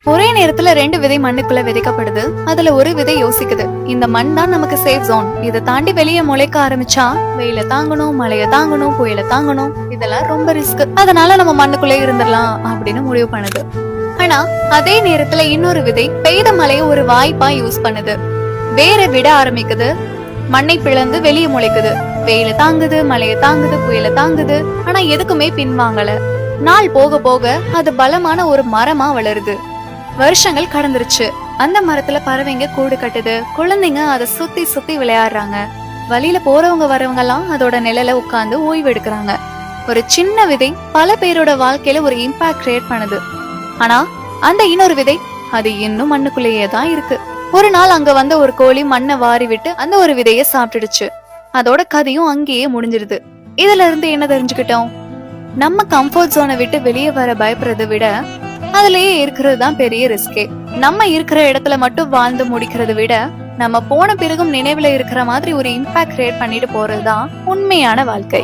ஒரே நேரத்துல 2 விதை மண்ணுக்குள்ள விதைக்கப்படுது. அதுல ஒரு விதை யோசிக்குது, இந்த மண் தான் நமக்கு சேஃப் ஜோன். இதை தாண்டி வெளியே முளைக்க ஆரம்பிச்சா வெயில தாங்கணும், மழைய தாங்கணும், புயல தாங்கணும், இதெல்லாம் ரொம்ப ரிஸ்க். அதனால நம்ம மண்ணுக்குள்ளே இருந்துடலாம் அப்படின்னு முடிவு பண்ணுது. ஆனா அதே நேரத்துல இன்னொரு விதை பெய்த மழைய ஒரு வாய்ப்பா யூஸ் பண்ணுது. வேற விட ஆரம்பிக்குது. மண்ணை பிளந்து வெளியே முளைக்குது. வெயில தாங்குது, மழைய தாங்குது, புயல தாங்குது. ஆனா எதுக்குமே பின்வாங்கல. நாள் போக போக அது பலமான ஒரு மரமா வளருது. வருஷங்கள் கடந்துருச்சு. அந்த மரத்துல பறவைங்க கூடு கட்டுது. குழந்தைங்க அதை சுத்தி சுத்தி விளையாடுறாங்க. வழியில போறவங்க வரவங்க எல்லாம் அதோட நிழல உட்கார்ந்து ஓய்வு எடுக்கிறாங்க. ஒரு சின்ன விதை பல பேரோட வாழ்க்கையில ஒரு இம்பாக்ட் கிரியேட் பண்ணுது. ஆனா அந்த இன்னொரு விதை அது இன்னும் மண்ணுக்குள்ளேயே தான் இருக்கு. ஒரு நாள் அங்க வந்த ஒரு கோழி மண்ணை வாரி விட்டு அந்த ஒரு விதைய சாப்பிட்டுடுச்சு. அதோட கதையும் அங்கேயே முடிஞ்சிருது. இதுல இருந்து என்ன தெரிஞ்சுக்கிட்டோம்? நம்ம கம்ஃபர்ட் ஜோனை விட்டு வெளியே வர பயப்படுறதை விட அதுலயே இருக்கிறது தான் பெரிய ரிஸ்கே. நம்ம இருக்கிற இடத்துல மட்டும் வாழ்ந்து முடிக்கிறத விட நம்ம போன பிறகும் நினைவுல இருக்கிற மாதிரி ஒரு இம்பாக்ட் கிரியேட் பண்ணிட்டு போறதுதான் உண்மையான வாழ்க்கை.